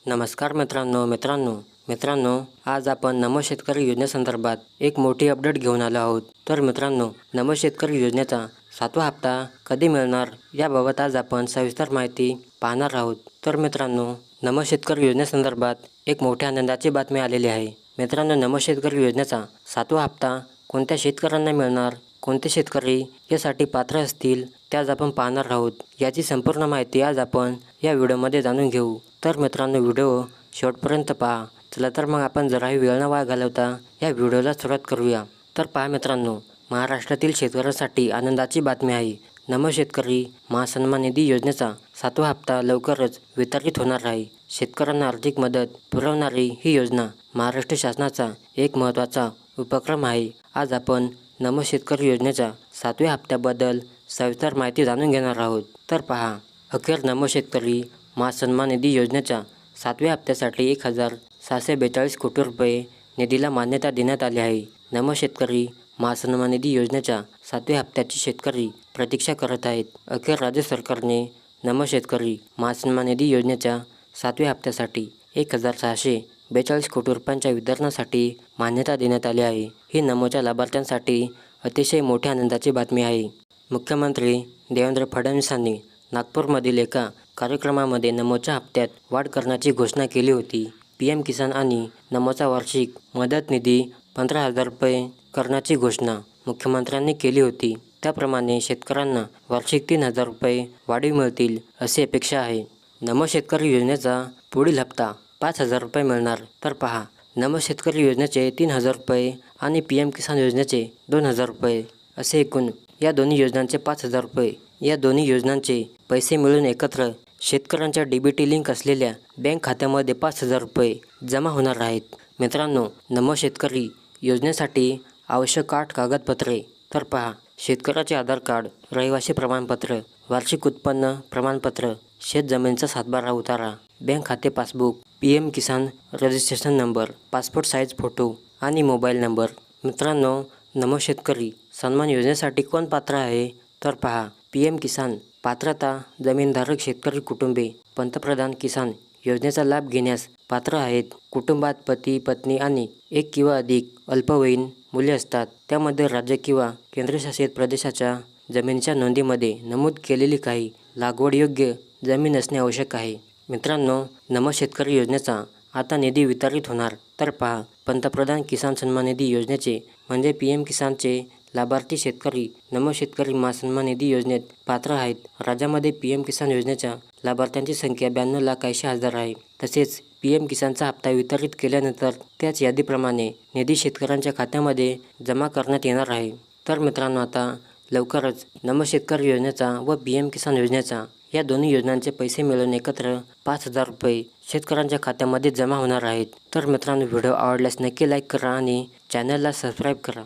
नमस्कार मित्रांनो, आज आपण नमो शेतकरी योजनेसंदर्भात एक मोठी अपडेट घेऊन आलो आहोत. तर मित्रांनो, नमो शेतकरी योजनेचा 7वा हप्ता कधी मिळणार याबाबत आज आपण सविस्तर माहिती पाहणार आहोत. तर मित्रांनो, नमो शेतकरी योजनेसंदर्भात एक मोठ्या आनंदाची बातमी आलेली आहे. मित्रांनो, नमो शेतकरी योजनेचा 7वा हप्ता कोणत्या शेतकऱ्यांना मिळणार, कोणते शेतकरी यासाठी पात्र असतील ते आज आपण पाहणार आहोत. याची संपूर्ण माहिती आज आपण या व्हिडिओमध्ये जाणून घेऊ. तर मित्रांनो, व्हिडिओ शेवटपर्यंत पहा. चला तर मग आपण जराही वेळ न वाया घालवता या व्हिडिओला सुरुवात करूया. तर पहा मित्रांनो, महाराष्ट्रातील शेतकऱ्यांसाठी आनंदाची बातमी आहे. नमो शेतकरी महासन्मान निधी योजनेचा 7वा हप्ता लवकरच वितरित होणार आहे. शेतकऱ्यांना आर्थिक मदत पुरवणारी ही योजना महाराष्ट्र शासनाचा एक महत्त्वाचा उपक्रम आहे. आज आपण नमो शेतकरी योजनेच्या 7व्या हप्त्याबद्दल सविस्तर माहिती जाणून घेणार आहोत. तर पहा, अखेर नमो शेतकरी महासन्मान निधी योजनेच्या 7व्या हप्त्यासाठी 1,642 कोटी रुपये निधीला मान्यता देण्यात आली आहे. नमो शेतकरी महासन्मान निधी योजनेच्या 7व्या हप्त्याची शेतकरी प्रतीक्षा करत आहेत. अखेर राज्य सरकारने नमो शेतकरी महासन्मान निधी योजनेच्या 7व्या हप्त्यासाठी 1,642 कोटी रुपयांच्या वितरणासाठी मान्यता देण्यात आली आहे. ही नमोच्या लाभार्थ्यांसाठी अतिशय मोठ्या आनंदाची बातमी आहे. मुख्यमंत्री देवेंद्र फडणवीसांनी नागपूरमधील एका कार्यक्रमामध्ये नमोच्या हप्त्यात वाढ करण्याची घोषणा केली होती. PM किसान आणि नमोचा वार्षिक मदत निधी 15,000 रुपये करण्याची घोषणा मुख्यमंत्र्यांनी केली होती. त्याप्रमाणे शेतकऱ्यांना वार्षिक 3,000 रुपये वाढीव मिळतील अशी अपेक्षा आहे. नमो शेतकरी योजनेचा पुढील हप्ता 5,000 रुपये मिळणार. तर पहा, नमो शेतकरी योजनेचे 3,000 रुपये आणि PM किसान योजनेचे 2,000 रुपये असे एकूण या दोन्ही योजनांचे 5,000 रुपये. या दोन्ही योजनांचे पैसे मिळून एकत्र शेतकऱ्यांच्या DBT लिंक असलेल्या बँक खात्यामध्ये 5,000 रुपये जमा होणार आहेत. मित्रांनो, नमो शेतकरी योजनेसाठी आवश्यक 8 कागदपत्रे. तर पहा, शेतकऱ्याचे आधार कार्ड, रहिवासी प्रमाणपत्र, वार्षिक उत्पन्न प्रमाणपत्र, शेतजमिनीचा सातबारा उतारा, बँक खाते passbook, PM Kisan registration number, passport size photo आणि मोबाईल नंबर. मित्रांनो, नमो शेतकरी सन्मान योजनेसाठी कोण पात्र आहे? तर पहा, PM किसान पात्रता जमीनधारक शेतकरी कुटुंबे पंतप्रधान किसान योजनेचा लाभ घेण्यास पात्र आहेत. कुटुंबात पती, पत्नी आणि एक किंवा अधिक अल्पवयीन मुले असतात. त्यामध्ये राज्य किंवा केंद्रशासित प्रदेशाच्या जमिनीच्या नोंदीमध्ये नमूद केलेली काही लागवडयोग्य जमीन असणे आवश्यक आहे. मित्रांनो, नमो शेतकरी योजनेचा आता निधी वितरित होणार. तर पहा, पंतप्रधान किसान सन्मान निधी योजनेचे म्हणजे PM किसानचे लाभार्थी शेतकरी नमो शेतकरी महासन्मान निधी योजनेत पात्र आहेत. राज्यामध्ये PM किसान योजनेच्या लाभार्थ्यांची संख्या 92,80,000 आहे. तसेच PM किसानचा हप्ता वितरित केल्यानंतर त्याच यादीप्रमाणे निधी शेतकऱ्यांच्या खात्यामध्ये जमा करण्यात येणार आहे. तर मित्रांनो, आता लवकरच नमो शेतकरी योजनेचा व PM किसान योजनेचा या दोन्ही योजनांचे पैसे मिळून एकत्र 5,000 रुपये शेतकऱ्यांच्या खात्यामध्ये जमा होणार आहेत. तर मित्रांनो, व्हिडिओ आवडल्यास नक्की लाईक करा आणि चॅनलला सबस्क्राईब करा.